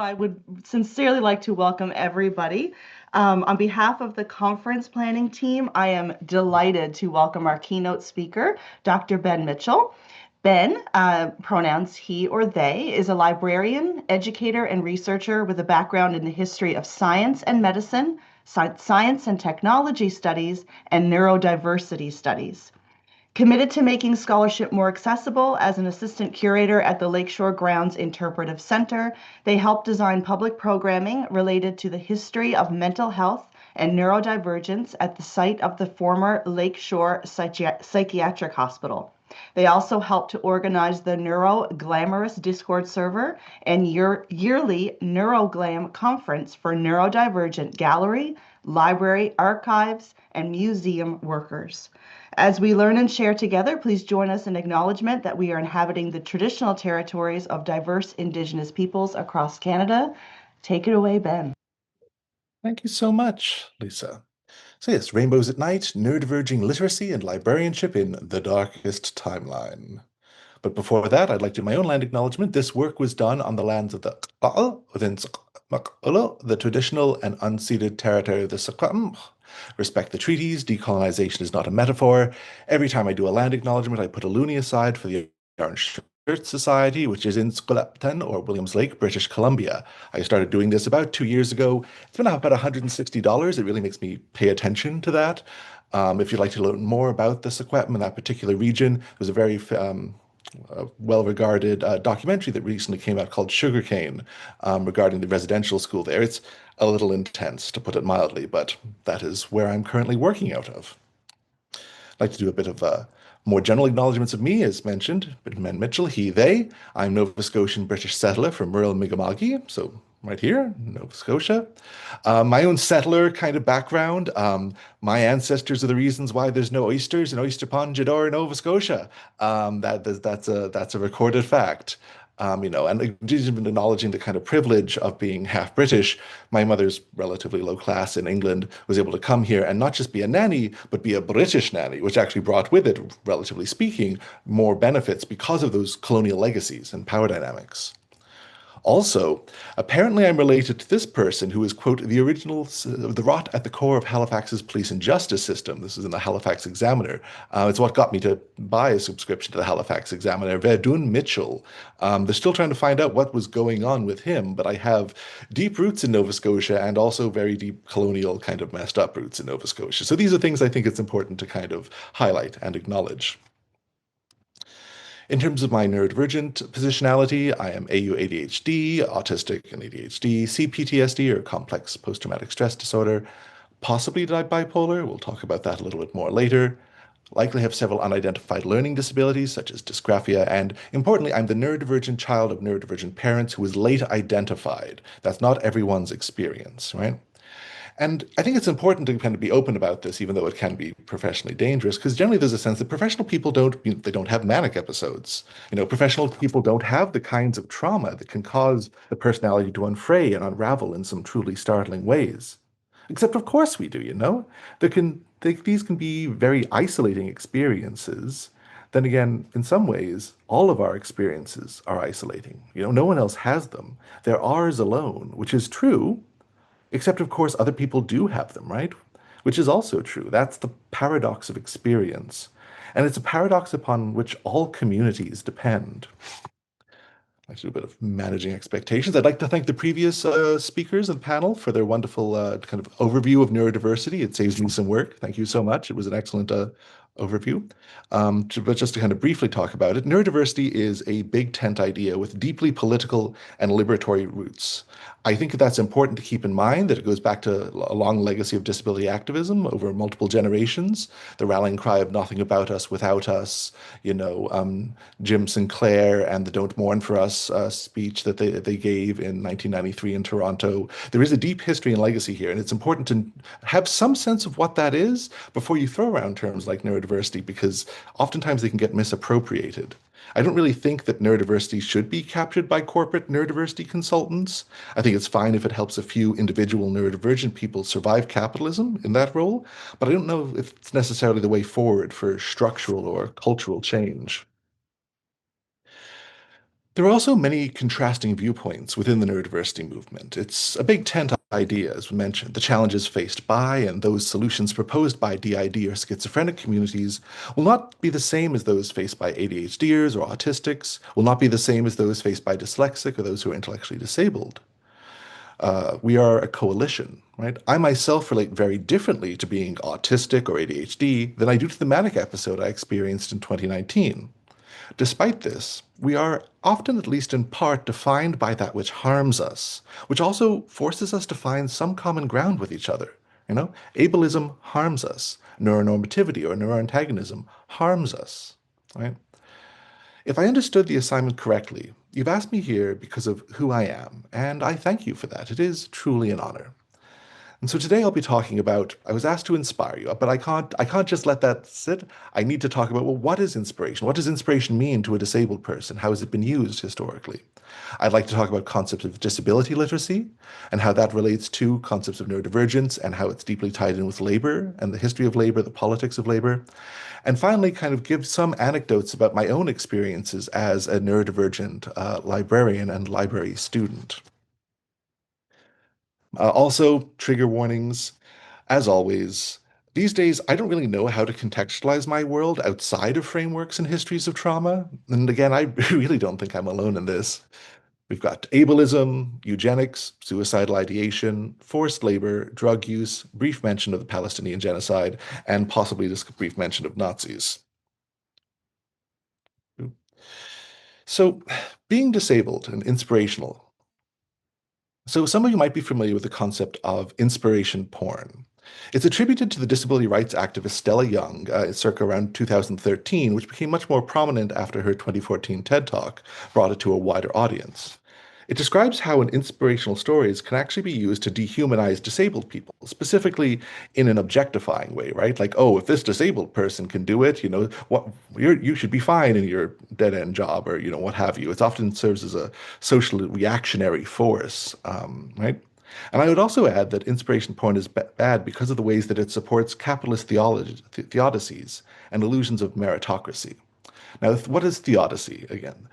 I would sincerely like to welcome everybody. On behalf of the conference planning team, I am delighted to welcome our keynote speaker, Dr. Ben Mitchell. Ben, pronouns he or they, is a librarian, educator, and researcher with a background in the history of science and medicine, science and technology studies, and neurodiversity studies. Committed to making scholarship more accessible as an assistant curator at the Lakeshore Grounds Interpretive Center, they help design public programming related to the history of mental health and neurodivergence at the site of the former Lakeshore Psychiatric Hospital. They also help to organize the Neuro Glamorous Discord server and yearly NeuroGlam conference for neurodivergent gallery, library, archives, and museum workers. As we learn and share together, please join us in acknowledgement that we are inhabiting the traditional territories of diverse Indigenous peoples across Canada. Take it away, Ben. Thank you so much, Lisa. So yes, Rainbows at Night, Neurodiverging Literacy and Librarianship in the Darkest Timeline. But before that, I'd like to do my own land acknowledgement. This work was done on the lands of the Ka'al within the traditional and unceded territory of the Secwepemc. Respect the treaties. Decolonization is not a metaphor. Every time I do a land acknowledgement, I put a loonie aside for the Orange Shirt Society, which is in Squelepton or Williams Lake, British Columbia. I started doing this about 2 years ago. It's been about $160. It really makes me pay attention to that. If you'd like to learn more about the Secwepemc in that particular region, there's a very well-regarded documentary that recently came out called Sugarcane regarding the residential school there. It's a little intense, to put it mildly, but that is where I'm currently working out of. I'd like to do a bit of more general acknowledgements of me, as mentioned. Ben Mitchell, he, they. I'm Nova Scotian British settler from rural Mi'kma'ki, so right here, Nova Scotia. My own settler kind of background. My ancestors are the reasons why there's no oysters in Oyster Pond, Jador, Nova Scotia. That's a recorded fact. And even acknowledging the kind of privilege of being half British, my mother's relatively low class in England was able to come here and not just be a nanny, but be a British nanny, which actually brought with it, relatively speaking, more benefits because of those colonial legacies and power dynamics. Also, apparently I'm related to this person who is, quote, the original, the rot at the core of Halifax's police and justice system. This is in the Halifax Examiner. It's what got me to buy a subscription to the Halifax Examiner. Verdun Mitchell. They're still trying to find out what was going on with him, but I have deep roots in Nova Scotia and also very deep colonial kind of messed up roots in Nova Scotia. So these are things I think it's important to kind of highlight and acknowledge. In terms of my neurodivergent positionality, I am AU ADHD, autistic and ADHD, CPTSD or complex post-traumatic stress disorder, possibly bipolar. We'll talk about that a little bit more later. Likely have several unidentified learning disabilities such as dysgraphia, and importantly, I'm the neurodivergent child of neurodivergent parents who is late identified. That's not everyone's experience, right? And I think it's important to kind of be open about this, even though it can be professionally dangerous, because generally there's a sense that professional people they don't have manic episodes. Professional people don't have the kinds of trauma that can cause the personality to unfray and unravel in some truly startling ways. Except, of course, we do, these can be very isolating experiences. Then again, in some ways, all of our experiences are isolating. No one else has them. They're ours alone, which is true. Except, of course, other people do have them, right? Which is also true. That's the paradox of experience. And it's a paradox upon which all communities depend. I should do a bit of managing expectations. I'd like to thank the previous speakers and panel for their wonderful kind of overview of neurodiversity. It saves me some work. Thank you so much. It was an excellent overview. But just to kind of briefly talk about it, neurodiversity is a big tent idea with deeply political and liberatory roots. I think that's important to keep in mind, that it goes back to a long legacy of disability activism over multiple generations. The rallying cry of nothing about us without us, Jim Sinclair and the Don't Mourn for Us speech that they gave in 1993 in Toronto. There is a deep history and legacy here, and it's important to have some sense of what that is before you throw around terms like neurodiversity, because oftentimes they can get misappropriated. I don't really think that neurodiversity should be captured by corporate neurodiversity consultants. I think it's fine if it helps a few individual neurodivergent people survive capitalism in that role, but I don't know if it's necessarily the way forward for structural or cultural change. There are also many contrasting viewpoints within the neurodiversity movement. It's a big tent idea, as we mentioned. The challenges faced by and those solutions proposed by DID or schizophrenic communities will not be the same as those faced by ADHDers or autistics, will not be the same as those faced by dyslexic or those who are intellectually disabled. We are a coalition, right? I myself relate very differently to being autistic or ADHD than I do to the manic episode I experienced in 2019. Despite this, we are often, at least in part, defined by that which harms us, which also forces us to find some common ground with each other. Ableism harms us. Neuronormativity or neuroantagonism harms us, right? If I understood the assignment correctly, you've asked me here because of who I am, and I thank you for that. It is truly an honor. And so today I'll be talking about, I was asked to inspire you, but I can't just let that sit. I need to talk about, well, what is inspiration? What does inspiration mean to a disabled person? How has it been used historically? I'd like to talk about concepts of disability literacy and how that relates to concepts of neurodivergence and how it's deeply tied in with labor and the history of labor, the politics of labor. And finally, kind of give some anecdotes about my own experiences as a neurodivergent librarian and library student. Also, trigger warnings. As always, these days I don't really know how to contextualize my world outside of frameworks and histories of trauma. And again, I really don't think I'm alone in this. We've got ableism, eugenics, suicidal ideation, forced labor, drug use, brief mention of the Palestinian genocide, and possibly this brief mention of Nazis. So, being disabled and inspirational. So, some of you might be familiar with the concept of inspiration porn. It's attributed to the disability rights activist Stella Young, circa around 2013, which became much more prominent after her 2014 TED Talk brought it to a wider audience. It describes how an inspirational stories can actually be used to dehumanize disabled people, specifically in an objectifying way, right? Like, oh, if this disabled person can do it, you should be fine in your dead-end job, or what have you. It often serves as a social reactionary force, right? And I would also add that inspiration porn is bad because of the ways that it supports capitalist theodicies and illusions of meritocracy. Now, what is theodicy again?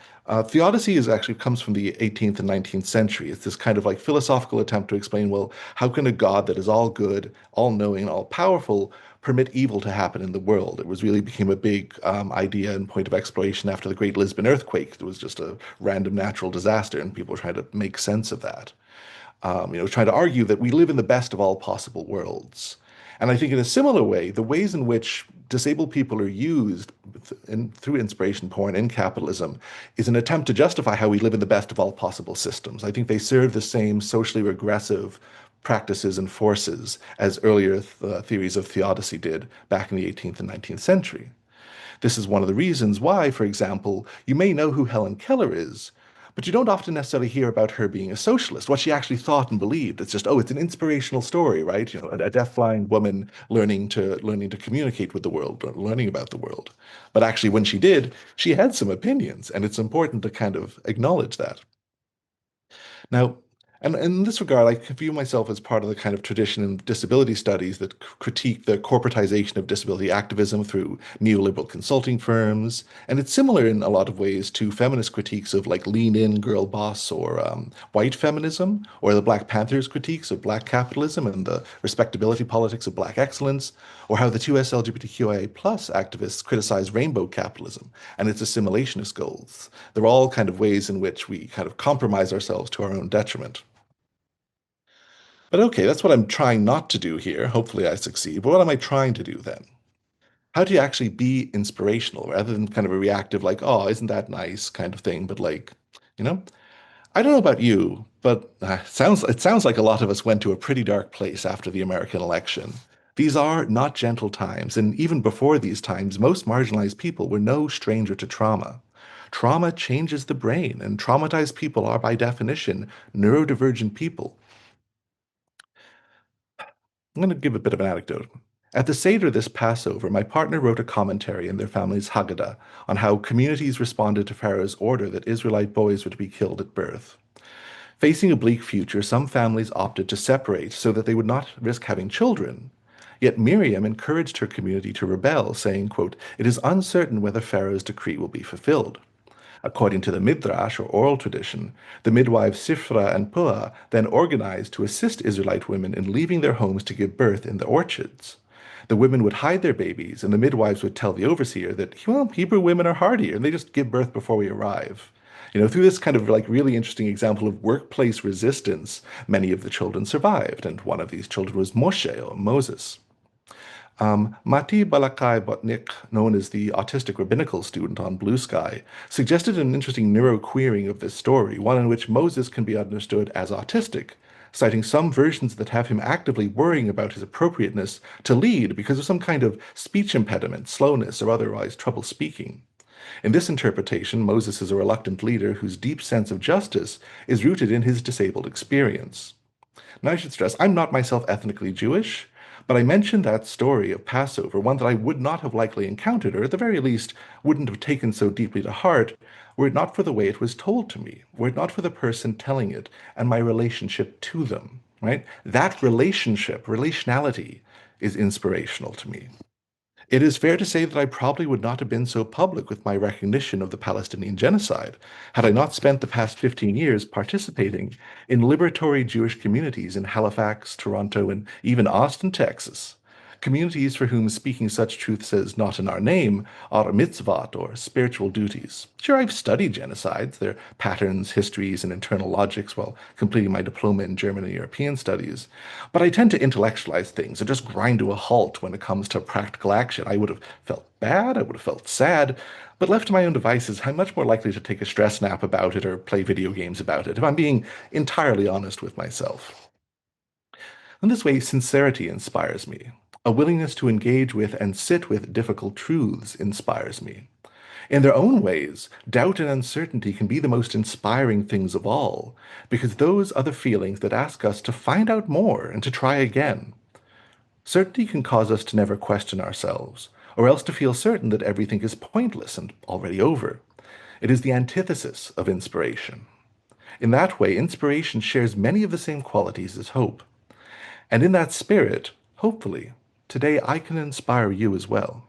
Theodicy is actually comes from the 18th and 19th century. It's this kind of like philosophical attempt to explain, well, how can a God that is all good, all knowing, all powerful permit evil to happen in the world? It was really became a big idea and point of exploration after the Great Lisbon earthquake. It was just a random natural disaster, and people were trying to make sense of that. Trying to argue that we live in the best of all possible worlds. And I think in a similar way, the ways in which disabled people are used through inspiration porn in capitalism is an attempt to justify how we live in the best of all possible systems. I think they serve the same socially regressive practices and forces as earlier theories of theodicy did back in the 18th and 19th century. This is one of the reasons why, for example, you may know who Helen Keller is, but you don't often necessarily hear about her being a socialist, what she actually thought and believed. It's just, oh, it's an inspirational story, right? A deaf-blind woman learning to communicate with the world, learning about the world. But actually, when she did, she had some opinions, and it's important to kind of acknowledge that. Now, and in this regard, I view myself as part of the kind of tradition in disability studies that critique the corporatization of disability activism through neoliberal consulting firms. And it's similar in a lot of ways to feminist critiques of like lean in, girl boss, or white feminism, or the Black Panthers critiques of black capitalism and the respectability politics of black excellence, or how the 2S LGBTQIA plus activists criticize rainbow capitalism and its assimilationist goals. They're all kind of ways in which we kind of compromise ourselves to our own detriment. But okay, that's what I'm trying not to do here. Hopefully I succeed. But what am I trying to do then? How do you actually be inspirational rather than kind of a reactive, like, oh, isn't that nice kind of thing? But like, you know, I don't know about you, but it sounds like a lot of us went to a pretty dark place after the American election. These are not gentle times, and even before these times, most marginalized people were no stranger to trauma. Trauma changes the brain, and traumatized people are, by definition, neurodivergent people. I'm going to give a bit of an anecdote. At the Seder this Passover, my partner wrote a commentary in their family's Haggadah on how communities responded to Pharaoh's order that Israelite boys were to be killed at birth. Facing a bleak future, some families opted to separate so that they would not risk having children. Yet Miriam encouraged her community to rebel, saying, quote, "It is uncertain whether Pharaoh's decree will be fulfilled." According to the Midrash, or oral tradition, the midwives Sifra and Puah then organized to assist Israelite women in leaving their homes to give birth in the orchards. The women would hide their babies, and the midwives would tell the overseer that, well, Hebrew women are hardier, and they just give birth before we arrive. Through this kind of like really interesting example of workplace resistance, many of the children survived, and one of these children was Moshe, or Moses. Mati Balakai Botnik, known as the autistic rabbinical student on Blue Sky, suggested an interesting neuroqueering of this story, one in which Moses can be understood as autistic, citing some versions that have him actively worrying about his appropriateness to lead because of some kind of speech impediment, slowness, or otherwise trouble speaking. In this interpretation, Moses is a reluctant leader whose deep sense of justice is rooted in his disabled experience. Now, I should stress, I'm not myself ethnically Jewish, but I mentioned that story of Passover, one that I would not have likely encountered, or at the very least wouldn't have taken so deeply to heart, were it not for the way it was told to me, were it not for the person telling it and my relationship to them, right? That relationship, relationality, is inspirational to me. It is fair to say that I probably would not have been so public with my recognition of the Palestinian genocide had I not spent the past 15 years participating in liberatory Jewish communities in Halifax, Toronto, and even Austin, Texas. Communities for whom speaking such truths as not in our name are a mitzvot, or spiritual duties. Sure, I've studied genocides, their patterns, histories, and internal logics while completing my diploma in German and European studies, but I tend to intellectualize things and just grind to a halt when it comes to practical action. I would have felt bad, I would have felt sad, but left to my own devices, I'm much more likely to take a stress nap about it or play video games about it, if I'm being entirely honest with myself. In this way, sincerity inspires me. A willingness to engage with and sit with difficult truths inspires me. In their own ways, doubt and uncertainty can be the most inspiring things of all, because those are the feelings that ask us to find out more and to try again. Certainty can cause us to never question ourselves, or else to feel certain that everything is pointless and already over. It is the antithesis of inspiration. In that way, inspiration shares many of the same qualities as hope. And in that spirit, hopefully, today I can inspire you as well.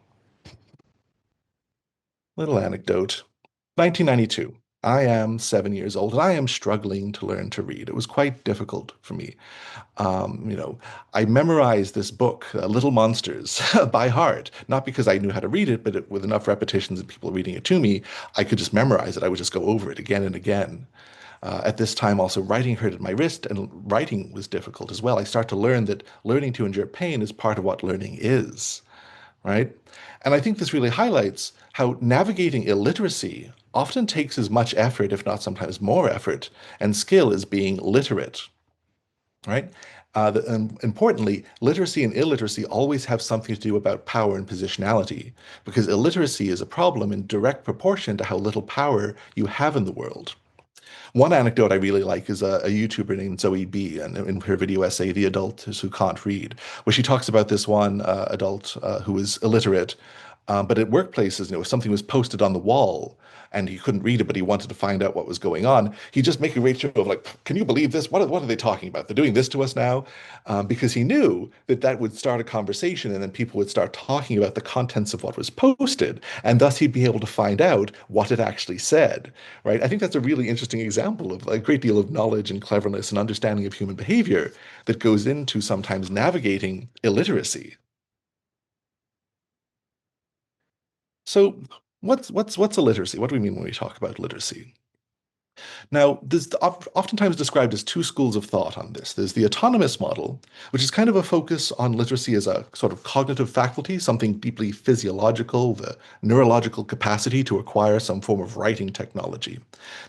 Little anecdote. 1992. I am 7 years old and I am struggling to learn to read. It was quite difficult for me. I memorized this book, Little Monsters, by heart, not because I knew how to read it, but with enough repetitions and people reading it to me, I could just memorize it. I would just go over it again and again. At this time, also, writing hurted my wrist, and writing was difficult as well. I start to learn that learning to endure pain is part of what learning is, right? And I think this really highlights how navigating illiteracy often takes as much effort, if not sometimes more effort, and skill as being literate, right? Importantly, literacy and illiteracy always have something to do about power and positionality, because illiteracy is a problem in direct proportion to how little power you have in the world. One anecdote I really like is a YouTuber named Zoe B, and in her video essay, The Adults Who Can't Read, where she talks about this one adult who is illiterate, but at workplaces, if something was posted on the wall and he couldn't read it, but he wanted to find out what was going on, he'd just make a great show of like, can you believe this? What are they talking about? They're doing this to us now? Because he knew that that would start a conversation and then people would start talking about the contents of what was posted, and thus he'd be able to find out what it actually said, right? I think that's a really interesting example of a great deal of knowledge and cleverness and understanding of human behavior that goes into sometimes navigating illiteracy. So what's illiteracy? What do we mean when we talk about literacy? Now, there's oftentimes described as two schools of thought on this. There's the autonomous model, which is kind of a focus on literacy as a sort of cognitive faculty, something deeply physiological, the neurological capacity to acquire some form of writing technology.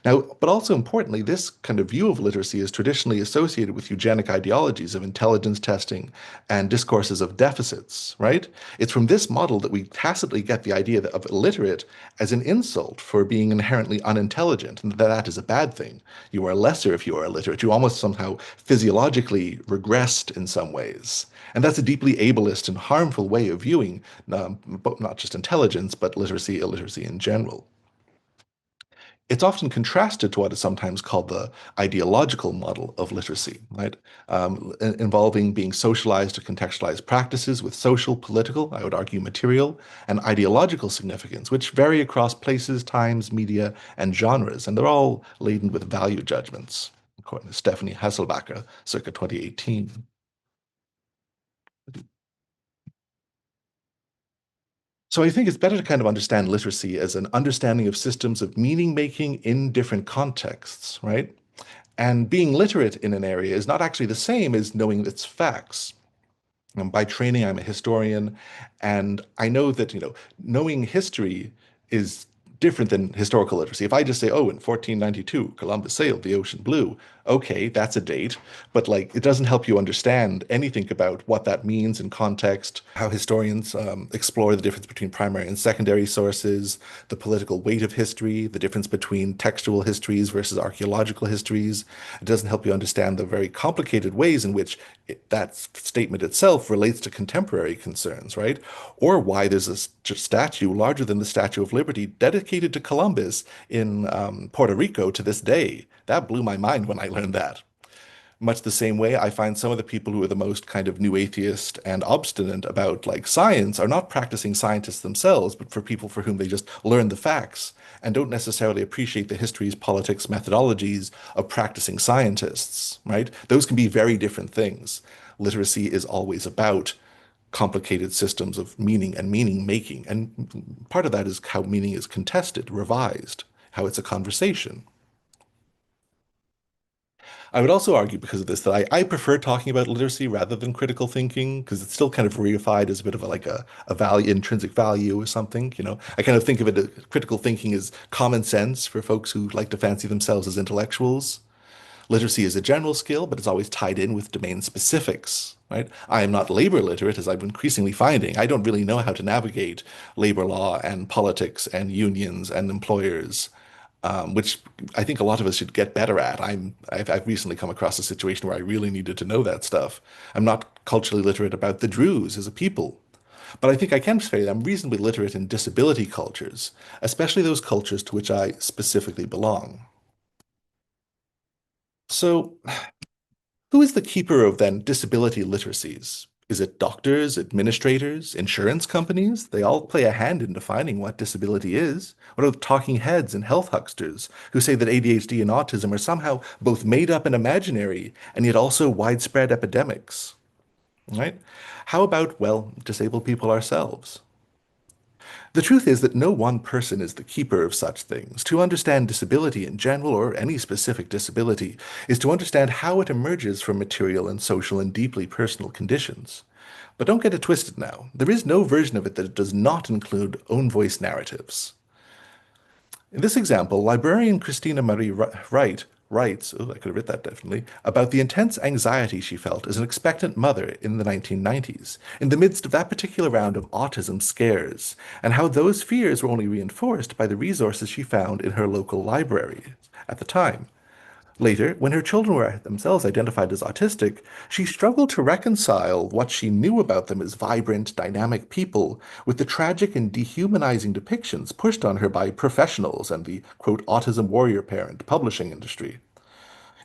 Now, but also importantly, this kind of view of literacy is traditionally associated with eugenic ideologies of intelligence testing and discourses of deficits, right? It's from this model that we tacitly get the idea of illiterate as an insult for being inherently unintelligent, and that is a bad thing. You are lesser if you are illiterate. You almost somehow physiologically regressed in some ways. And that's a deeply ableist and harmful way of viewing not just intelligence, but literacy, illiteracy in general. it's often contrasted to what is sometimes called the ideological model of literacy, right? Involving being socialized to contextualize practices with social, political, I would argue material, and ideological significance, which vary across places, times, media, and genres, and they're all laden with value judgments, according to Stephanie Hasselbacher, circa 2018. So I think it's better to kind of understand literacy as an understanding of systems of meaning making in different contexts, right? And being literate in an area is not actually the same as knowing its facts. By training, I'm a historian, and I know that, knowing history is different than historical literacy. If I just say, oh, in 1492, Columbus sailed the ocean blue, okay, that's a date, but like it doesn't help you understand anything about what that means in context, how historians explore the difference between primary and secondary sources, the political weight of history, the difference between textual histories versus archaeological histories. It doesn't help you understand the very complicated ways in which that statement itself relates to contemporary concerns, right? Or why there's a statue larger than the Statue of Liberty dedicated to Columbus in Puerto Rico to this day. That blew my mind when I learned that. Much the same way, I find some of the people who are the most kind of new atheist and obstinate about like science are not practicing scientists themselves, but for people for whom they just learn the facts and don't necessarily appreciate the histories, politics, methodologies of practicing scientists, right? Those can be very different things. Literacy is always about complicated systems of meaning and meaning making. And part of that is how meaning is contested, revised, how it's a conversation. I would also argue because of this that I prefer talking about literacy rather than critical thinking because it's still kind of reified as a bit of a value, intrinsic value or something. I kind of think of it as critical thinking as common sense for folks who like to fancy themselves as intellectuals. Literacy is a general skill, but it's always tied in with domain specifics, right? I am not labor literate, as I'm increasingly finding. I don't really know how to navigate labor law and politics and unions and employers, which I think a lot of us should get better at. I've recently come across a situation where I really needed to know that stuff. I'm not culturally literate about the Druze as a people, but I think I can say that I'm reasonably literate in disability cultures, especially those cultures to which I specifically belong. So, who is the keeper of then disability literacies? Is it doctors, administrators, insurance companies? They all play a hand in defining what disability is. What are the talking heads and health hucksters who say that ADHD and autism are somehow both made up and imaginary, and yet also widespread epidemics? Right? How about, well, disabled people ourselves? The truth is that no one person is the keeper of such things. To understand disability in general, or any specific disability, is to understand how it emerges from material and social and deeply personal conditions. But don't get it twisted now. There is no version of it that does not include own voice narratives. In this example, librarian Christina Marie Wright writes, oh, I could have written that definitely, about the intense anxiety she felt as an expectant mother in the 1990s, in the midst of that particular round of autism scares, and how those fears were only reinforced by the resources she found in her local library at the time. Later, when her children were themselves identified as autistic, she struggled to reconcile what she knew about them as vibrant, dynamic people with the tragic and dehumanizing depictions pushed on her by professionals and the, quote, autism warrior parent publishing industry.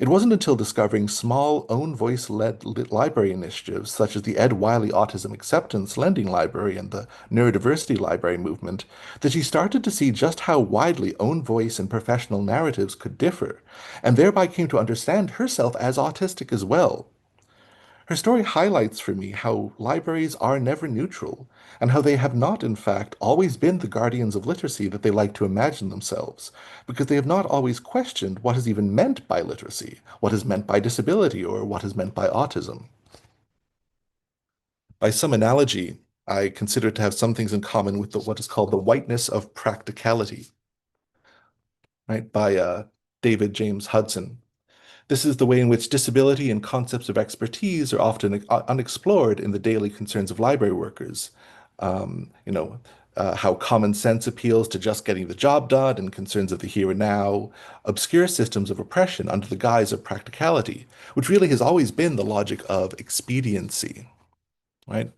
It wasn't until discovering small, own voice led library initiatives such as the Ed Wiley Autism Acceptance Lending Library and the Neurodiversity Library movement that she started to see just how widely own voice and professional narratives could differ, and thereby came to understand herself as autistic as well. Her story highlights for me how libraries are never neutral, and how they have not, in fact, always been the guardians of literacy that they like to imagine themselves, because they have not always questioned what is even meant by literacy, what is meant by disability, or what is meant by autism. By some analogy, I consider it to have some things in common with what is called the whiteness of practicality, right, by David James Hudson. This is the way in which disability and concepts of expertise are often unexplored in the daily concerns of library workers. You know, how common sense appeals to just getting the job done and concerns of the here and now, obscure systems of oppression under the guise of practicality, which really has always been the logic of expediency, right?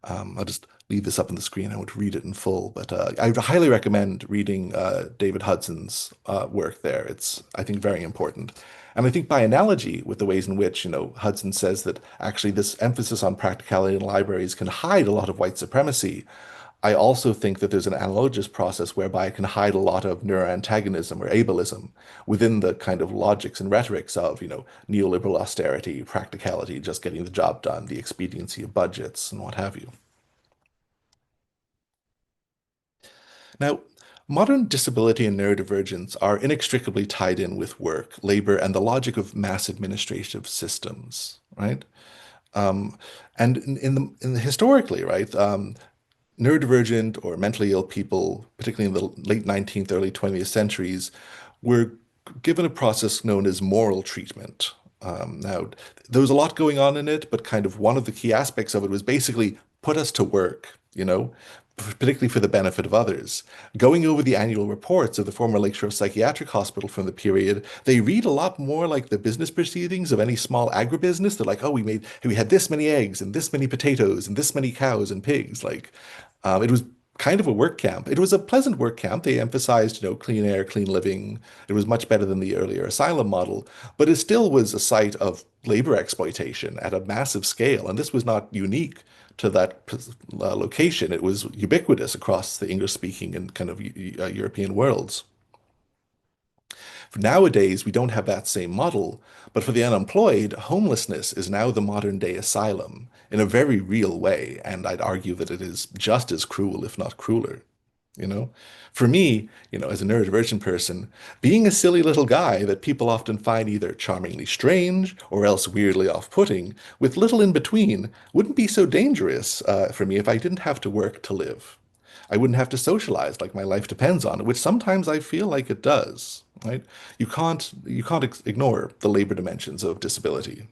I'll just leave this up on the screen. I won't read it in full, but I highly recommend reading David Hudson's work there. It's, I think, very important. And I think by analogy with the ways in which, Hudson says that actually this emphasis on practicality in libraries can hide a lot of white supremacy, I also think that there's an analogous process whereby it can hide a lot of neuroantagonism or ableism within the kind of logics and rhetorics of, neoliberal austerity, practicality, just getting the job done, the expediency of budgets, and what have you. Now, modern disability and neurodivergence are inextricably tied in with work, labor, and the logic of mass administrative systems, right? Um, and in the historically, right, neurodivergent or mentally ill people, particularly in the late 19th, early 20th centuries, were given a process known as moral treatment. Now, there was a lot going on in it, but kind of one of the key aspects of it was basically put us to work, particularly for the benefit of others. Going over the annual reports of the former Lakeshore Psychiatric Hospital from the period, they read a lot more like the business proceedings of any small agribusiness. They're like, oh, we had this many eggs and this many potatoes and this many cows and pigs. Like, it was kind of a work camp. It was a pleasant work camp. They emphasized, clean air, clean living. It was much better than the earlier asylum model, but it still was a site of labor exploitation at a massive scale. And this was not unique to that location. It was ubiquitous across the English-speaking and kind of European worlds. Nowadays, we don't have that same model, but for the unemployed, homelessness is now the modern day asylum in a very real way, and I'd argue that it is just as cruel, if not crueler. You know, for me, as a neurodivergent person, being a silly little guy that people often find either charmingly strange or else weirdly off-putting, with little in between, wouldn't be so dangerous for me if I didn't have to work to live. I wouldn't have to socialize like my life depends on it, which sometimes I feel like it does, right? You can't ignore the labor dimensions of disability.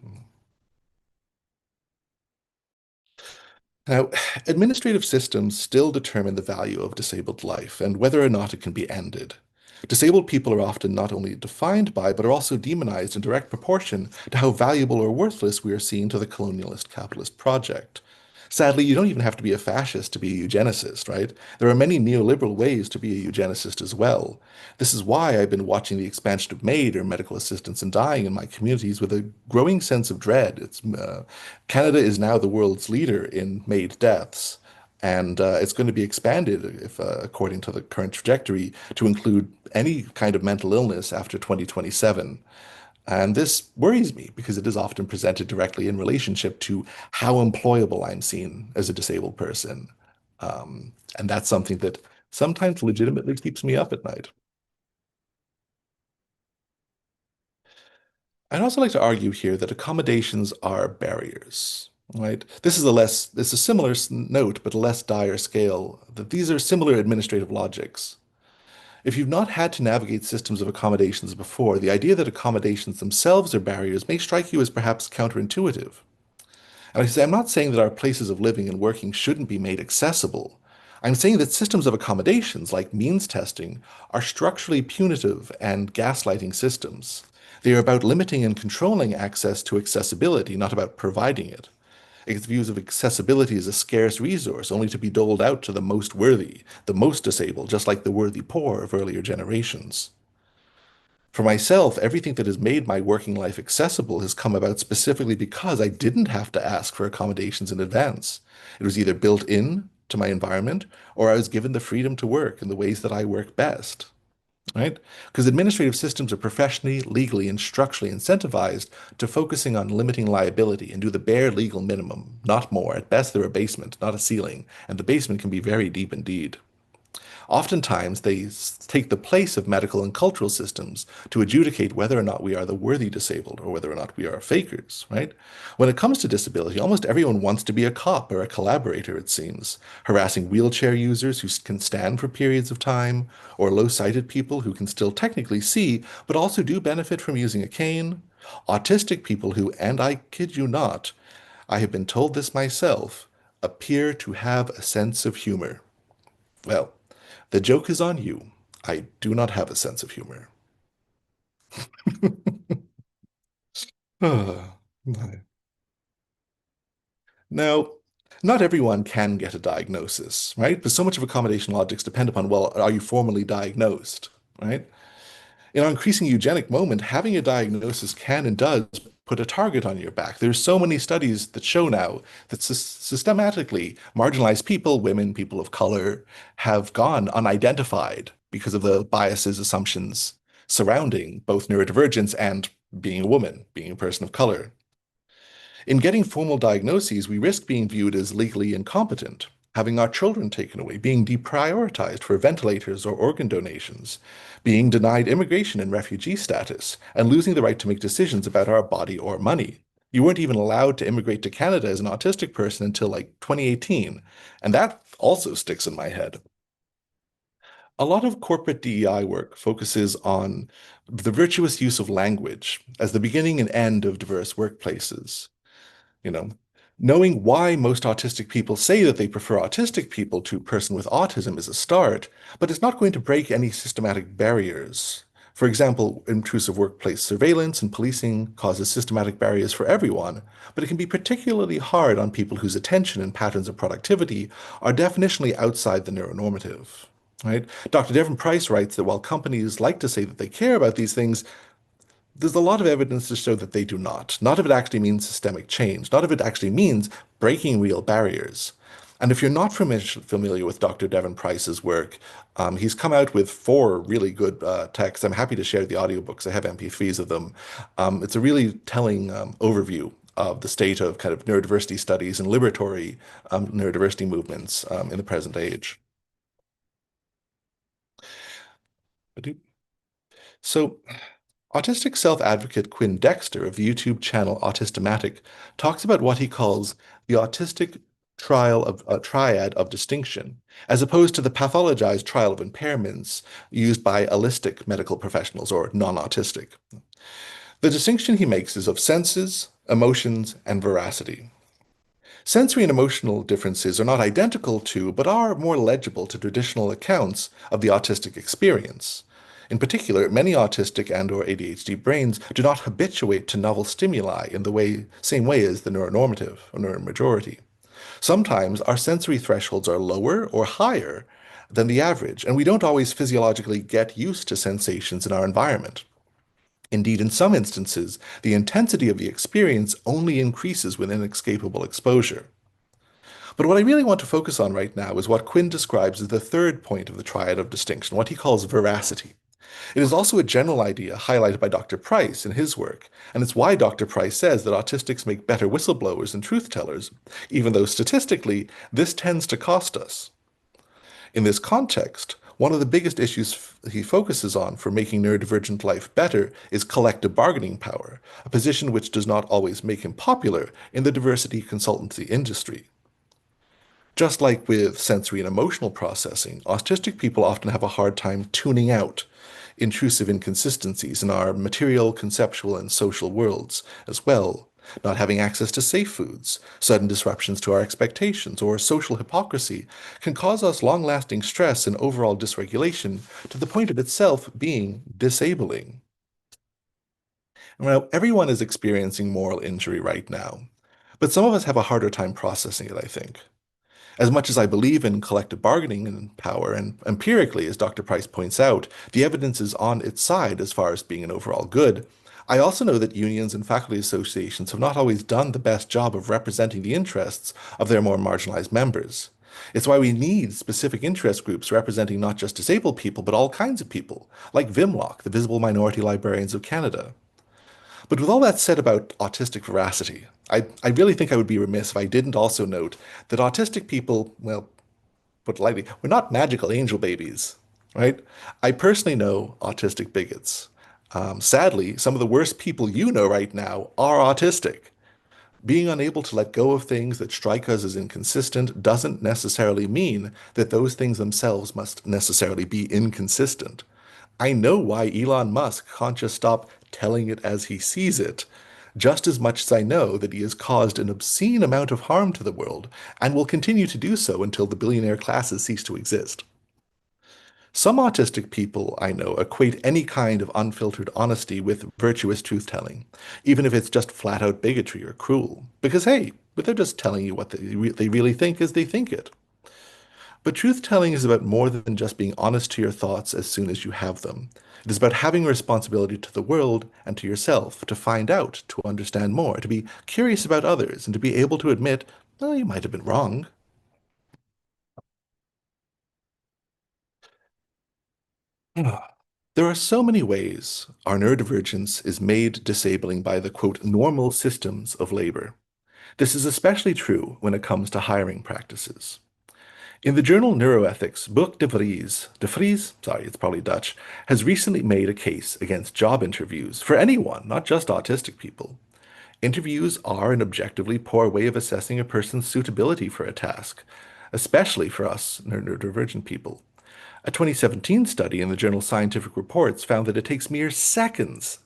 Now, administrative systems still determine the value of disabled life and whether or not it can be ended. Disabled people are often not only defined by, but are also demonized in direct proportion to how valuable or worthless we are seen to the colonialist capitalist project. Sadly, you don't even have to be a fascist to be a eugenicist, right? There are many neoliberal ways to be a eugenicist as well. This is why I've been watching the expansion of MAID, or medical assistance in dying, in my communities with a growing sense of dread. Canada is now the world's leader in MAID deaths, and it's going to be expanded, if according to the current trajectory, to include any kind of mental illness after 2027. And this worries me because it is often presented directly in relationship to how employable I'm seen as a disabled person. And that's something that sometimes legitimately keeps me up at night. I'd also like to argue here that accommodations are barriers, right? This is a similar note, but a less dire scale, that these are similar administrative logics. If you've not had to navigate systems of accommodations before, the idea that accommodations themselves are barriers may strike you as perhaps counterintuitive. And I'm not saying that our places of living and working shouldn't be made accessible. I'm saying that systems of accommodations, like means testing, are structurally punitive and gaslighting systems. They are about limiting and controlling access to accessibility, not about providing it. Its views of accessibility as a scarce resource, only to be doled out to the most worthy, the most disabled, just like the worthy poor of earlier generations. For myself, everything that has made my working life accessible has come about specifically because I didn't have to ask for accommodations in advance. It was either built in to my environment or I was given the freedom to work in the ways that I work best, right? Because administrative systems are professionally, legally, and structurally incentivized to focusing on limiting liability and do the bare legal minimum, not more. At best, they're a basement, not a ceiling, and the basement can be very deep indeed. Oftentimes, they take the place of medical and cultural systems to adjudicate whether or not we are the worthy disabled or whether or not we are fakers, right? When it comes to disability, almost everyone wants to be a cop or a collaborator, it seems, harassing wheelchair users who can stand for periods of time, or low-sighted people who can still technically see, but also do benefit from using a cane, autistic people who, and I kid you not, I have been told this myself, appear to have a sense of humor. Well, the joke is on you. I do not have a sense of humor. Ah, Now, Not everyone can get a diagnosis, right? But so much of accommodation logics depend upon, well, are you formally diagnosed, right? In our increasing eugenic moment, having a diagnosis can and does put a target on your back. There's so many studies that show now that systematically marginalized people, women, people of color, have gone unidentified because of the biases, assumptions surrounding both neurodivergence and being a woman, being a person of color. In getting formal diagnoses, we risk being viewed as legally incompetent, having our children taken away, being deprioritized for ventilators or organ donations, being denied immigration and refugee status, and losing the right to make decisions about our body or money. You weren't even allowed to immigrate to Canada as an autistic person until like 2018, and that also sticks in my head. A lot of corporate DEI work focuses on the virtuous use of language as the beginning and end of diverse workplaces. You know, knowing why most autistic people say that they prefer autistic people to a person with autism is a start, but it's not going to break any systematic barriers. For example, intrusive workplace surveillance and policing causes systematic barriers for everyone, but it can be particularly hard on people whose attention and patterns of productivity are definitionally outside the neuronormative. Right? Dr. Devon Price writes that while companies like to say that they care about these things, there's a lot of evidence to show that they do not. Not if it actually means systemic change, not if it actually means breaking real barriers. And if you're not familiar with Dr. Devon Price's work, he's come out with four really good texts. I'm happy to share the audiobooks. I have MP3s of them. It's a really telling overview of the state of kind of neurodiversity studies and liberatory neurodiversity movements in the present age. So autistic self-advocate Quinn Dexter of the YouTube channel Autismatic talks about what he calls the autistic triad of distinction, as opposed to the pathologized trial of impairments used by allistic medical professionals or non-autistic. The distinction he makes is of senses, emotions, and veracity. Sensory and emotional differences are not identical to, but are more legible to traditional accounts of the autistic experience. In particular, many autistic and/or ADHD brains do not habituate to novel stimuli in the same way as the neuronormative or neuromajority. Sometimes our sensory thresholds are lower or higher than the average, and we don't always physiologically get used to sensations in our environment. Indeed, in some instances, the intensity of the experience only increases with inescapable exposure. But what I really want to focus on right now is what Quinn describes as the third point of the triad of distinction, what he calls veracity. It is also a general idea highlighted by Dr. Price in his work, and it's why Dr. Price says that autistics make better whistleblowers and truth tellers, even though statistically this tends to cost us. In this context, one of the biggest issues he focuses on for making neurodivergent life better is collective bargaining power, a position which does not always make him popular in the diversity consultancy industry. Just like with sensory and emotional processing, autistic people often have a hard time tuning out intrusive inconsistencies in our material, conceptual, and social worlds as well. Not having access to safe foods, sudden disruptions to our expectations, or social hypocrisy can cause us long-lasting stress and overall dysregulation to the point of itself being disabling. Now, everyone is experiencing moral injury right now, but some of us have a harder time processing it, I think. As much as I believe in collective bargaining and power, and empirically, as Dr. Price points out, the evidence is on its side as far as being an overall good, I also know that unions and faculty associations have not always done the best job of representing the interests of their more marginalized members. It's why we need specific interest groups representing not just disabled people, but all kinds of people, like VIMLOC, the Visible Minority Librarians of Canada. But with all that said about autistic veracity, I really think I would be remiss if I didn't also note that autistic people, well, put lightly, we're not magical angel babies, right? I personally know autistic bigots. Sadly, some of the worst people you know right now are autistic. Being unable to let go of things that strike us as inconsistent doesn't necessarily mean that those things themselves must necessarily be inconsistent. I know why Elon Musk can't just stop telling it as he sees it, just as much as I know that he has caused an obscene amount of harm to the world and will continue to do so until the billionaire classes cease to exist. Some autistic people I know equate any kind of unfiltered honesty with virtuous truth-telling, even if it's just flat-out bigotry or cruel. Because hey, but they're just telling you what they really think as they think it. But truth-telling is about more than just being honest to your thoughts as soon as you have them. It is about having a responsibility to the world and to yourself to find out, to understand more, to be curious about others, and to be able to admit, well, you might have been wrong. There are so many ways our neurodivergence is made disabling by the quote normal systems of labor. This is especially true when it comes to hiring practices. In the journal Neuroethics, Boek de Vries, sorry, it's probably Dutch, has recently made a case against job interviews for anyone, not just autistic people. Interviews are an objectively poor way of assessing a person's suitability for a task, especially for us neurodivergent people. A 2017 study in the journal Scientific Reports found that it takes mere seconds,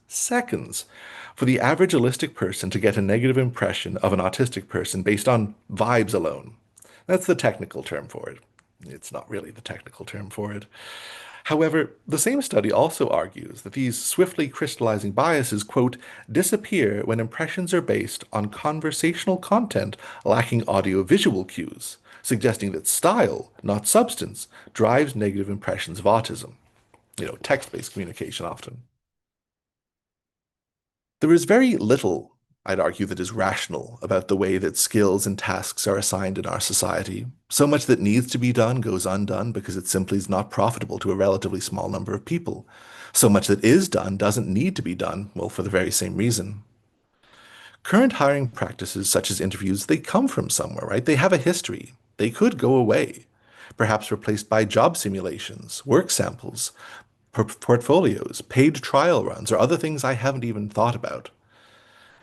for the average allistic person to get a negative impression of an autistic person based on vibes alone. That's the technical term for it. It's not really the technical term for it. However, the same study also argues that these swiftly crystallizing biases, quote, disappear when impressions are based on conversational content lacking audio-visual cues, suggesting that style, not substance, drives negative impressions of autism. Text-based communication often. There is very little, I'd argue, that is rational about the way that skills and tasks are assigned in our society. So much that needs to be done goes undone because it simply is not profitable to a relatively small number of people. So much that is done doesn't need to be done, well, for the very same reason. Current hiring practices, such as interviews, they come from somewhere, right? They have a history. They could go away, perhaps replaced by job simulations, work samples, portfolios, paid trial runs, or other things I haven't even thought about.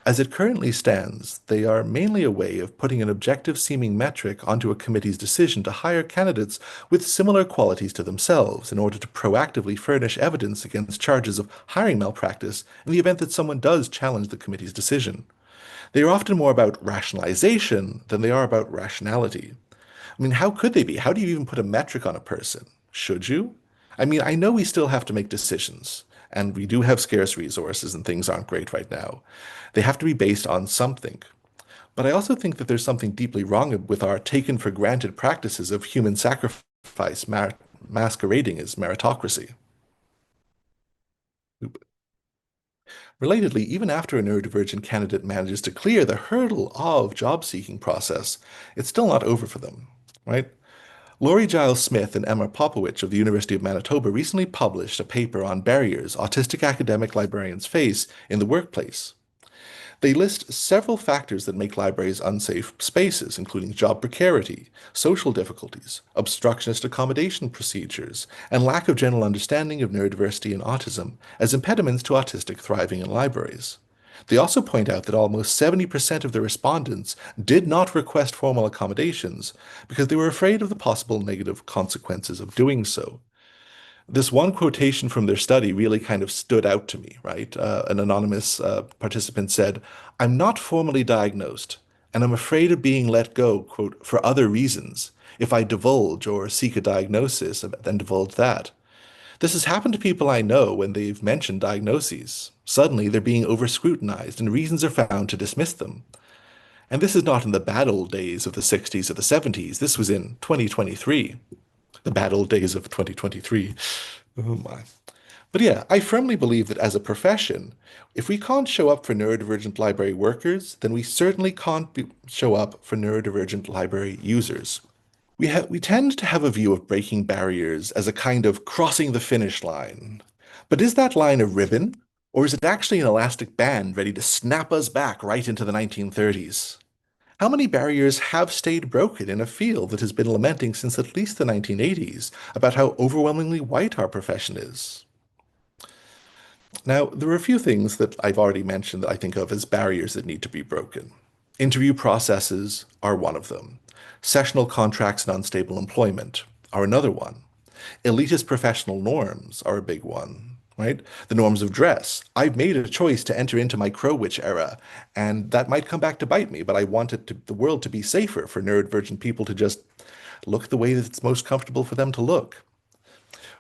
As it currently stands, they are mainly a way of putting an objective-seeming metric onto a committee's decision to hire candidates with similar qualities to themselves in order to proactively furnish evidence against charges of hiring malpractice in the event that someone does challenge the committee's decision. They are often more about rationalization than they are about rationality. I mean, how could they be? How do you even put a metric on a person? Should you? I mean, I know we still have to make decisions, and we do have scarce resources and things aren't great right now. They have to be based on something. But I also think that there's something deeply wrong with our taken for granted practices of human sacrifice masquerading as meritocracy. Relatedly, even after a neurodivergent candidate manages to clear the hurdle of job-seeking process, it's still not over for them, right? Laurie Giles Smith and Emma Popowich of the University of Manitoba recently published a paper on barriers autistic academic librarians face in the workplace. They list several factors that make libraries unsafe spaces, including job precarity, social difficulties, obstructionist accommodation procedures, and lack of general understanding of neurodiversity and autism as impediments to autistic thriving in libraries. They also point out that almost 70% of the respondents did not request formal accommodations because they were afraid of the possible negative consequences of doing so. This one quotation from their study really kind of stood out to me, right? An anonymous participant said, I'm not formally diagnosed, and I'm afraid of being let go, quote, for other reasons. If I divulge or seek a diagnosis, then divulge that. This has happened to people I know when they've mentioned diagnoses. Suddenly, they're being over-scrutinized, and reasons are found to dismiss them. And this is not in the bad old days of the 60s or the 70s. This was in 2023. The bad old days of 2023. Oh my. But yeah, I firmly believe that as a profession, if we can't show up for neurodivergent library workers, then we certainly can't show up for neurodivergent library users. We tend to have a view of breaking barriers as a kind of crossing the finish line. But is that line a ribbon, or is it actually an elastic band ready to snap us back right into the 1930s? How many barriers have stayed broken in a field that has been lamenting since at least the 1980s about how overwhelmingly white our profession is? Now, there are a few things that I've already mentioned that I think of as barriers that need to be broken. Interview processes are one of them. Sessional contracts and unstable employment are another one. Elitist professional norms are a big one, right? The norms of dress. I've made a choice to enter into my Crow Witch era, and that might come back to bite me, but I want the world to be safer for neurodivergent people to just look the way that it's most comfortable for them to look.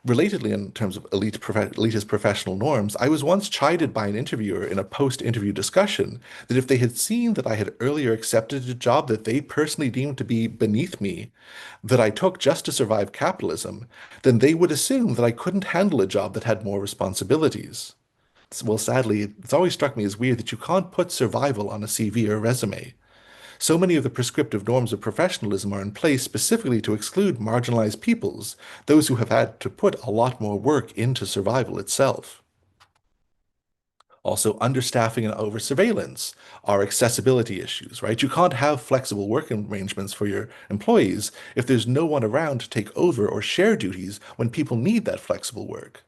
Relatedly, in terms of elitist professional norms, I was once chided by an interviewer in a post-interview discussion that if they had seen that I had earlier accepted a job that they personally deemed to be beneath me, that I took just to survive capitalism, then they would assume that I couldn't handle a job that had more responsibilities. Well, sadly, it's always struck me as weird that you can't put survival on a CV or a resume. So many of the prescriptive norms of professionalism are in place specifically to exclude marginalized peoples, those who have had to put a lot more work into survival itself. Also, understaffing and over surveillance are accessibility issues, right? You can't have flexible work arrangements for your employees if there's no one around to take over or share duties when people need that flexible work.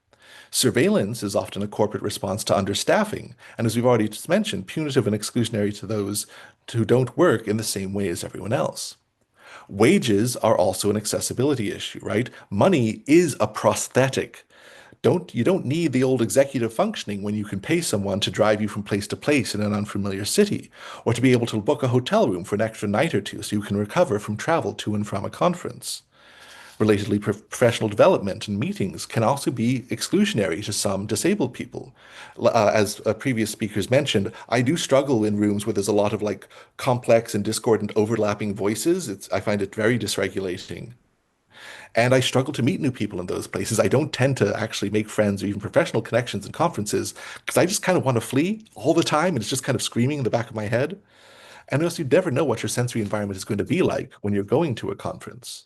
Surveillance is often a corporate response to understaffing, and as we've already just mentioned, punitive and exclusionary to those who don't work in the same way as everyone else. Wages are also an accessibility issue, right? Money is a prosthetic. You don't need the old executive functioning when you can pay someone to drive you from place to place in an unfamiliar city, or to be able to book a hotel room for an extra night or two so you can recover from travel to and from a conference. Relatedly, professional development and meetings can also be exclusionary to some disabled people. As previous speakers mentioned, I do struggle in rooms where there's a lot of like complex and discordant overlapping voices. I find it very dysregulating. And I struggle to meet new people in those places. I don't tend to actually make friends or even professional connections in conferences because I just kind of want to flee all the time and it's just kind of screaming in the back of my head. And also, you never know what your sensory environment is going to be like when you're going to a conference.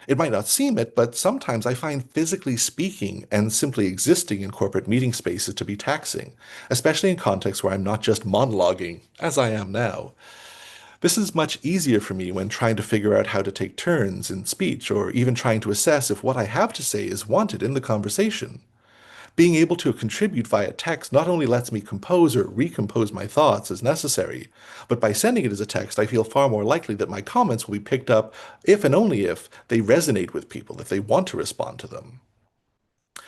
It might not seem it, but sometimes I find physically speaking and simply existing in corporate meeting spaces to be taxing, especially in contexts where I'm not just monologuing, as I am now. This is much easier for me when trying to figure out how to take turns in speech, or even trying to assess if what I have to say is wanted in the conversation. Being able to contribute via text not only lets me compose or recompose my thoughts as necessary, but by sending it as a text, I feel far more likely that my comments will be picked up if and only if they resonate with people, if they want to respond to them.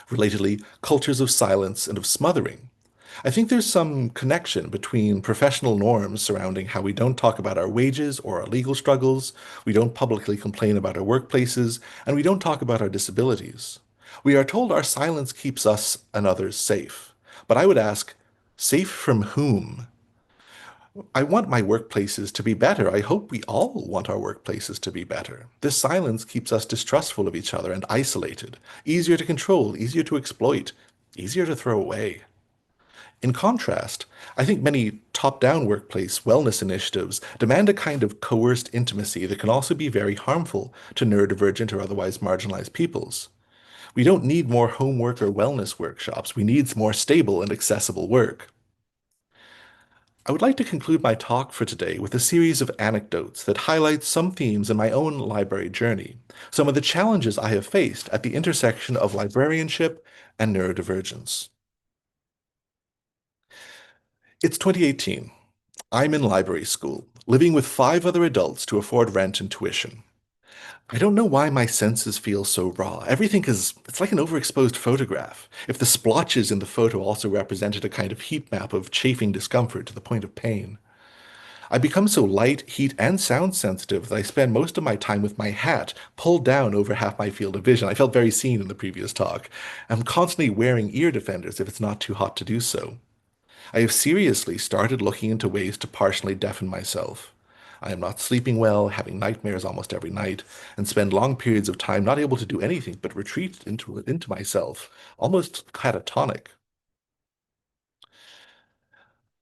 Relatedly, cultures of silence and of smothering. I think there's some connection between professional norms surrounding how we don't talk about our wages or our legal struggles, we don't publicly complain about our workplaces, and we don't talk about our disabilities. We are told our silence keeps us and others safe. But I would ask, safe from whom? I want my workplaces to be better. I hope we all want our workplaces to be better. This silence keeps us distrustful of each other and isolated, easier to control, easier to exploit, easier to throw away. In contrast, I think many top-down workplace wellness initiatives demand a kind of coerced intimacy that can also be very harmful to neurodivergent or otherwise marginalized peoples. We don't need more homework or wellness workshops. We need more stable and accessible work. I would like to conclude my talk for today with a series of anecdotes that highlight some themes in my own library journey, some of the challenges I have faced at the intersection of librarianship and neurodivergence. It's 2018. I'm in library school, living with 5 other adults to afford rent and tuition. I don't know why my senses feel so raw. It's like an overexposed photograph. If the splotches in the photo also represented a kind of heat map of chafing discomfort to the point of pain. I become so light, heat, and sound sensitive that I spend most of my time with my hat pulled down over half my field of vision. I felt very seen in the previous talk. I'm constantly wearing ear defenders if it's not too hot to do so. I have seriously started looking into ways to partially deafen myself. I am not sleeping well, having nightmares almost every night, and spend long periods of time not able to do anything but retreat into myself, almost catatonic.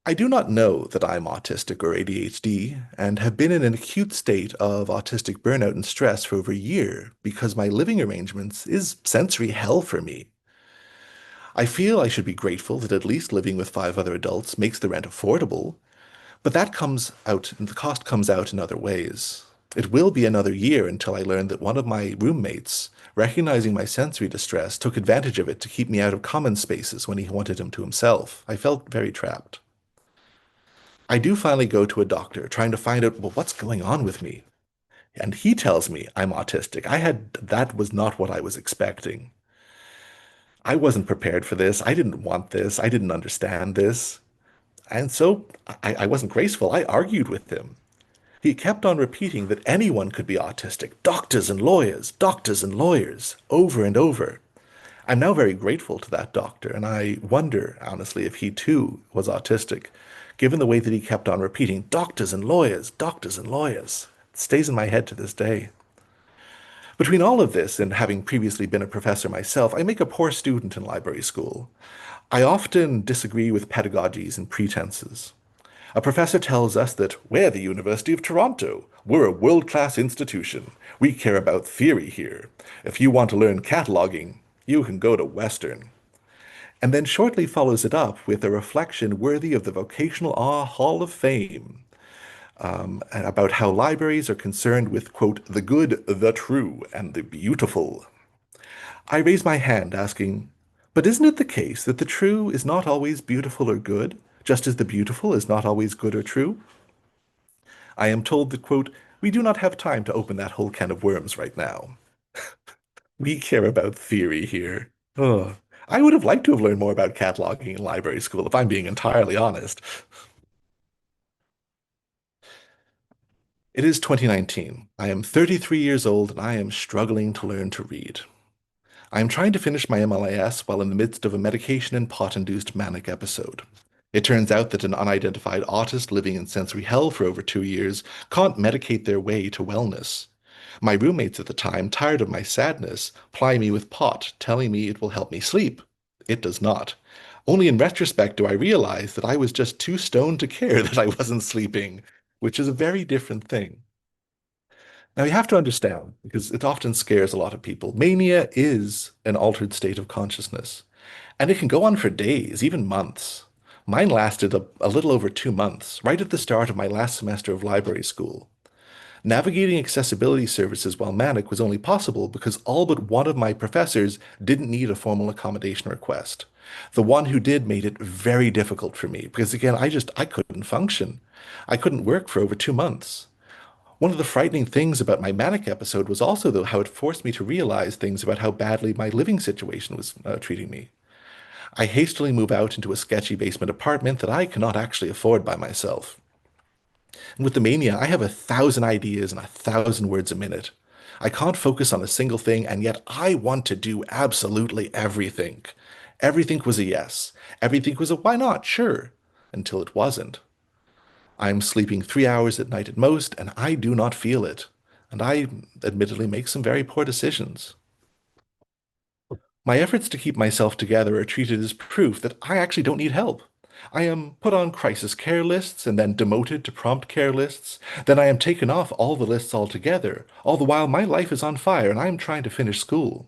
I do not know that I'm autistic or ADHD, and have been in an acute state of autistic burnout and stress for over a year because my living arrangements is sensory hell for me. I feel I should be grateful that at least living with 5 other adults makes the rent affordable, but that comes out, and the cost comes out in other ways. It will be another year until I learn that one of my roommates, recognizing my sensory distress, took advantage of it to keep me out of common spaces when he wanted him to himself. I felt very trapped. I do finally go to a doctor, trying to find out, well, what's going on with me? And he tells me I'm autistic. That was not what I was expecting. I wasn't prepared for this. I didn't want this. I didn't understand this. And so I wasn't graceful. I argued with him. He kept on repeating that anyone could be autistic, doctors and lawyers, over and over. I'm now very grateful to that doctor, and I wonder, honestly, if he too was autistic, given the way that he kept on repeating, doctors and lawyers, doctors and lawyers. It stays in my head to this day. Between all of this and having previously been a professor myself, I make a poor student in library school. I often disagree with pedagogies and pretenses. A professor tells us that we're the University of Toronto. We're a world-class institution. We care about theory here. If you want to learn cataloging, you can go to Western. And then shortly follows it up with a reflection worthy of the Vocational Awe Hall of Fame about how libraries are concerned with, quote, the good, the true, and the beautiful. I raise my hand asking, but isn't it the case that the true is not always beautiful or good, just as the beautiful is not always good or true? I am told that, quote, we do not have time to open that whole can of worms right now. We care about theory here. Ugh. I would have liked to have learned more about cataloging in library school, if I'm being entirely honest. It is 2019. I am 33 years old and I am struggling to learn to read. I am trying to finish my MLIS while in the midst of a medication and pot-induced manic episode. It turns out that an unidentified autist living in sensory hell for over 2 years can't medicate their way to wellness. My roommates at the time, tired of my sadness, ply me with pot, telling me it will help me sleep. It does not. Only in retrospect do I realize that I was just too stoned to care that I wasn't sleeping, which is a very different thing. Now, you have to understand, because it often scares a lot of people, mania is an altered state of consciousness, and it can go on for days, even months. Mine lasted a little over 2 months, right at the start of my last semester of library school. Navigating accessibility services while manic was only possible because all but one of my professors didn't need a formal accommodation request. The one who did made it very difficult for me because again, I couldn't function. I couldn't work for over 2 months. One of the frightening things about my manic episode was also, though, how it forced me to realize things about how badly my living situation was treating me. I hastily move out into a sketchy basement apartment that I cannot actually afford by myself. And with the mania, I have 1,000 ideas and 1,000 words a minute. I can't focus on a single thing, and yet I want to do absolutely everything. Everything was a yes. Everything was a why not, sure, until it wasn't. I'm sleeping 3 hours at night at most, and I do not feel it. And I admittedly make some very poor decisions. My efforts to keep myself together are treated as proof that I actually don't need help. I am put on crisis care lists and then demoted to prompt care lists. Then I am taken off all the lists altogether, all the while my life is on fire and I am trying to finish school.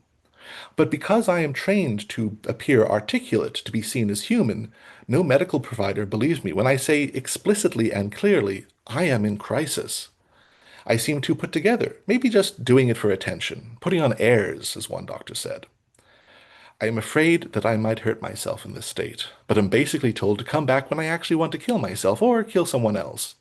But because I am trained to appear articulate, to be seen as human, no medical provider believes me when I say explicitly and clearly, I am in crisis. I seem too put together, maybe just doing it for attention, putting on airs, as one doctor said. I am afraid that I might hurt myself in this state, but am basically told to come back when I actually want to kill myself or kill someone else.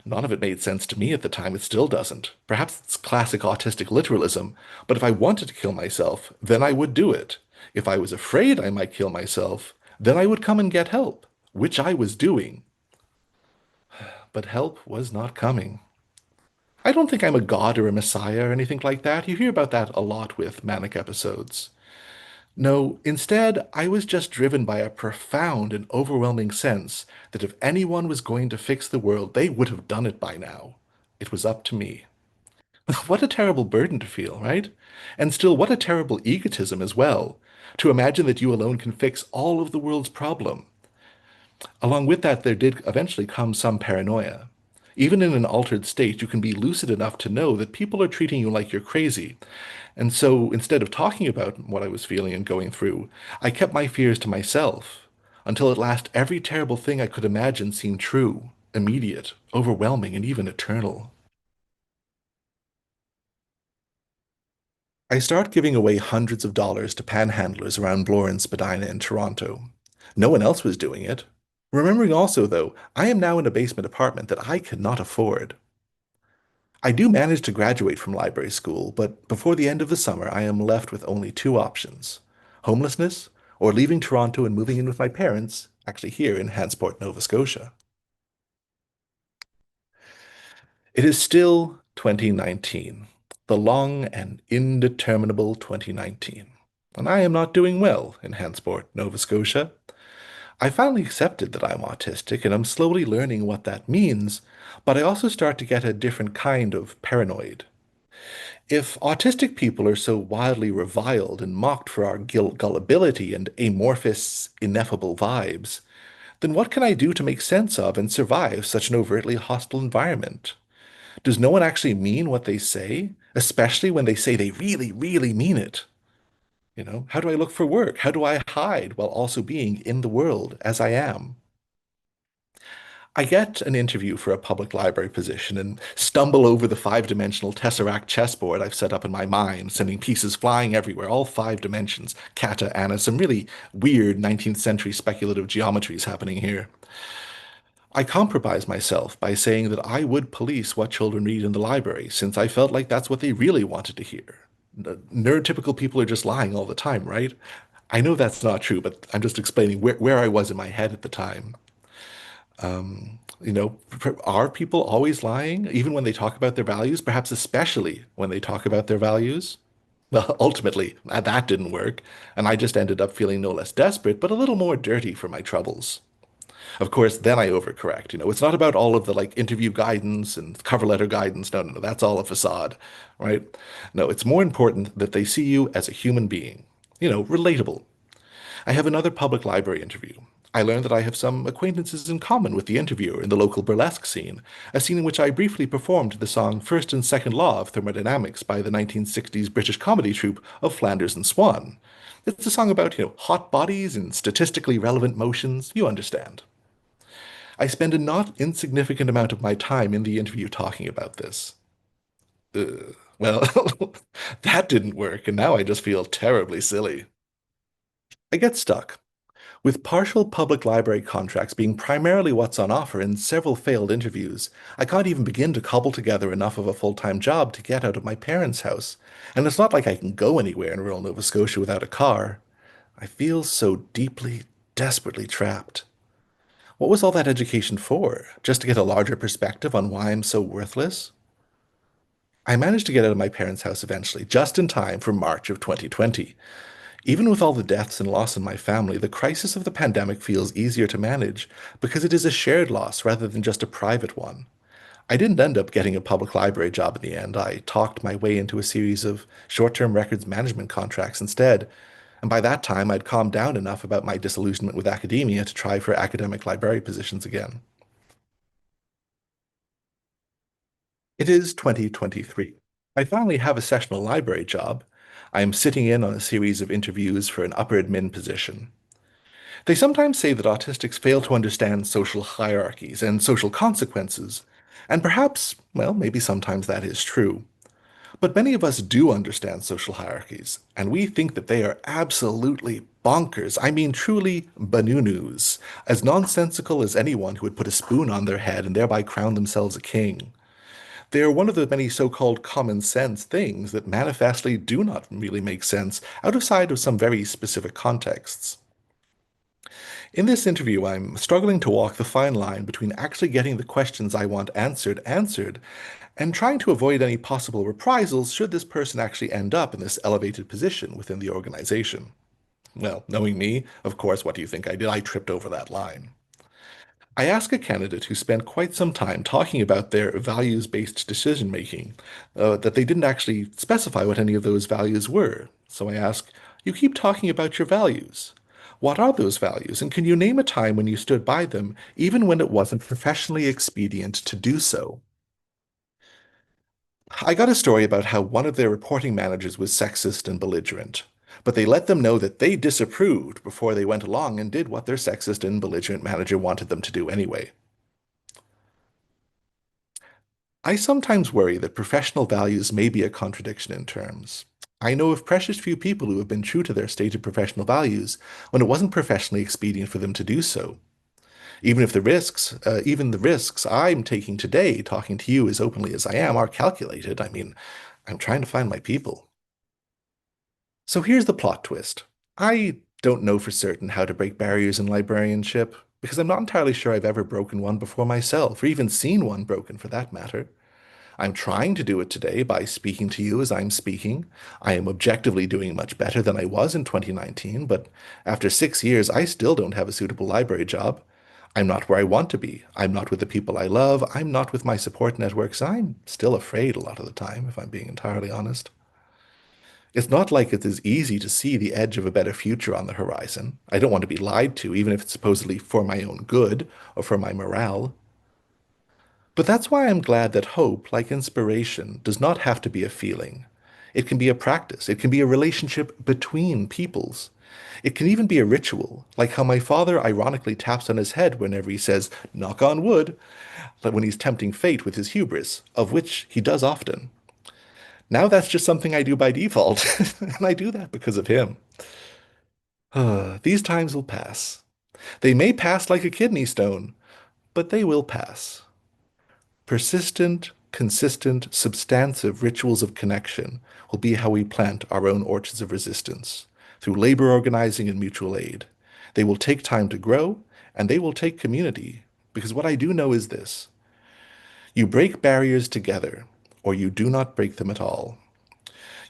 None of it made sense to me at the time, it still doesn't. Perhaps it's classic autistic literalism, but if I wanted to kill myself, then I would do it. If I was afraid I might kill myself, then I would come and get help, which I was doing. But help was not coming. I don't think I'm a god or a messiah or anything like that. You hear about that a lot with manic episodes. No, instead, I was just driven by a profound and overwhelming sense that if anyone was going to fix the world, they would have done it by now. It was up to me. What a terrible burden to feel, right? And still, what a terrible egotism as well, to imagine that you alone can fix all of the world's problem. Along with that, there did eventually come some paranoia. Even in an altered state, you can be lucid enough to know that people are treating you like you're crazy. And so instead of talking about what I was feeling and going through, I kept my fears to myself, until at last every terrible thing I could imagine seemed true, immediate, overwhelming, and even eternal. I start giving away hundreds of dollars to panhandlers around Bloor and Spadina in Toronto. No one else was doing it. Remembering also, though, I am now in a basement apartment that I cannot afford. I do manage to graduate from library school, but before the end of the summer, I am left with only two options: homelessness or leaving Toronto and moving in with my parents, actually here in Hansport, Nova Scotia. It is still 2019, the long and indeterminable 2019, and I am not doing well in Hansport, Nova Scotia. I finally accepted that I'm autistic and I'm slowly learning what that means, but I also start to get a different kind of paranoid. If autistic people are so wildly reviled and mocked for our gullibility and amorphous, ineffable vibes, then what can I do to make sense of and survive such an overtly hostile environment? Does no one actually mean what they say, especially when they say they really, really mean it? How do I look for work? How do I hide while also being in the world as I am? I get an interview for a public library position and stumble over the five-dimensional tesseract chessboard I've set up in my mind, sending pieces flying everywhere, all five dimensions. Kata, Anna, some really weird 19th century speculative geometries happening here. I compromised myself by saying that I would police what children read in the library, since I felt like that's what they really wanted to hear. Neurotypical people are just lying all the time, right? I know that's not true, but I'm just explaining where I was in my head at the time. Are people always lying, even when they talk about their values, perhaps especially when they talk about their values? Well, ultimately, that didn't work, and I just ended up feeling no less desperate, but a little more dirty for my troubles. Of course, then I overcorrect. It's not about all of the like interview guidance and cover letter guidance. No, no, no, that's all a facade, right? No, it's more important that they see you as a human being, relatable. I have another public library interview. I learned that I have some acquaintances in common with the interviewer in the local burlesque scene, a scene in which I briefly performed the song First and Second Law of Thermodynamics by the 1960s British comedy troupe of Flanders and Swan. It's a song about, hot bodies and statistically relevant motions. You understand. I spend a not insignificant amount of my time in the interview talking about this. Well, that didn't work, and now I just feel terribly silly. I get stuck. With partial public library contracts being primarily what's on offer in several failed interviews, I can't even begin to cobble together enough of a full-time job to get out of my parents' house. And it's not like I can go anywhere in rural Nova Scotia without a car. I feel so deeply, desperately trapped. What was all that education for? Just to get a larger perspective on why I'm so worthless? I managed to get out of my parents' house eventually, just in time for March of 2020. Even with all the deaths and loss in my family, the crisis of the pandemic feels easier to manage because it is a shared loss rather than just a private one. I didn't end up getting a public library job in the end. I talked my way into a series of short-term records management contracts instead, and by that time I'd calmed down enough about my disillusionment with academia to try for academic library positions again. It is 2023. I finally have a sessional library job. I am sitting in on a series of interviews for an upper admin position. They sometimes say that autistics fail to understand social hierarchies and social consequences, and perhaps, well, maybe sometimes that is true. But many of us do understand social hierarchies, and we think that they are absolutely bonkers. I mean, truly banunus, as nonsensical as anyone who would put a spoon on their head and thereby crown themselves a king. They are one of the many so-called common sense things that manifestly do not really make sense outside of some very specific contexts. In this interview, I'm struggling to walk the fine line between actually getting the questions I want answered, and trying to avoid any possible reprisals should this person actually end up in this elevated position within the organization. Well, knowing me, of course, what do you think I did? I tripped over that line. I ask a candidate who spent quite some time talking about their values-based decision-making, that they didn't actually specify what any of those values were. So I ask, you keep talking about your values. What are those values, and can you name a time when you stood by them, even when it wasn't professionally expedient to do so? I got a story about how one of their reporting managers was sexist and belligerent, but they let them know that they disapproved before they went along and did what their sexist and belligerent manager wanted them to do anyway. I sometimes worry that professional values may be a contradiction in terms. I know of precious few people who have been true to their stated professional values when it wasn't professionally expedient for them to do so. Even the risks I'm taking today, talking to you as openly as I am, are calculated. I mean, I'm trying to find my people. So here's the plot twist. I don't know for certain how to break barriers in librarianship, because I'm not entirely sure I've ever broken one before myself, or even seen one broken for that matter. I'm trying to do it today by speaking to you as I'm speaking. I am objectively doing much better than I was in 2019, but after 6 years, I still don't have a suitable library job. I'm not where I want to be. I'm not with the people I love. I'm not with my support networks. I'm still afraid a lot of the time, if I'm being entirely honest. It's not like it is easy to see the edge of a better future on the horizon. I don't want to be lied to, even if it's supposedly for my own good or for my morale. But that's why I'm glad that hope, like inspiration, does not have to be a feeling. It can be a practice. It can be a relationship between peoples. It can even be a ritual, like how my father ironically taps on his head whenever he says, knock on wood, like when he's tempting fate with his hubris, of which he does often. Now that's just something I do by default, and I do that because of him. These times will pass. They may pass like a kidney stone, but they will pass. Persistent, consistent, substantive rituals of connection will be how we plant our own orchards of resistance, through labor organizing and mutual aid. They will take time to grow, and they will take community, because what I do know is this: you break barriers together, or you do not break them at all.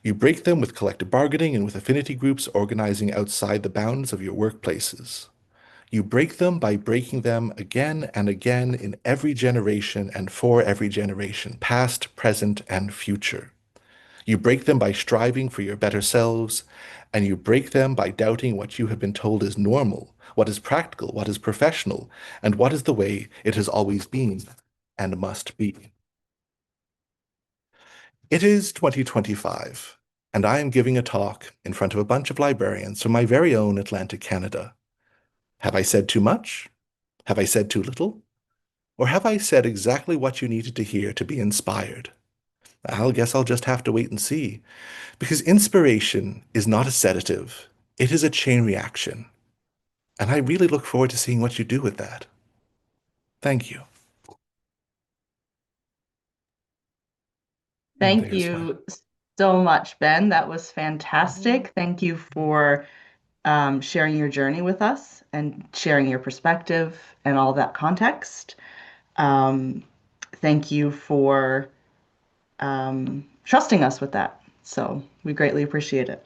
You break them with collective bargaining and with affinity groups organizing outside the bounds of your workplaces. You break them by breaking them again and again in every generation and for every generation, past, present, and future. You break them by striving for your better selves, and you break them by doubting what you have been told is normal, what is practical, what is professional, and what is the way it has always been and must be. It is 2025, and I am giving a talk in front of a bunch of librarians from my very own Atlantic Canada. Have I said too much? Have I said too little? Or have I said exactly what you needed to hear to be inspired? I guess I'll just have to wait and see, because inspiration is not a sedative. It is a chain reaction, and I really look forward to seeing what you do with that. Thank you. Thank There's my you so much, Ben. That was fantastic. Thank you for sharing your journey with us and sharing your perspective and all that context. Um, Thank you for trusting us with that. So we greatly appreciate it.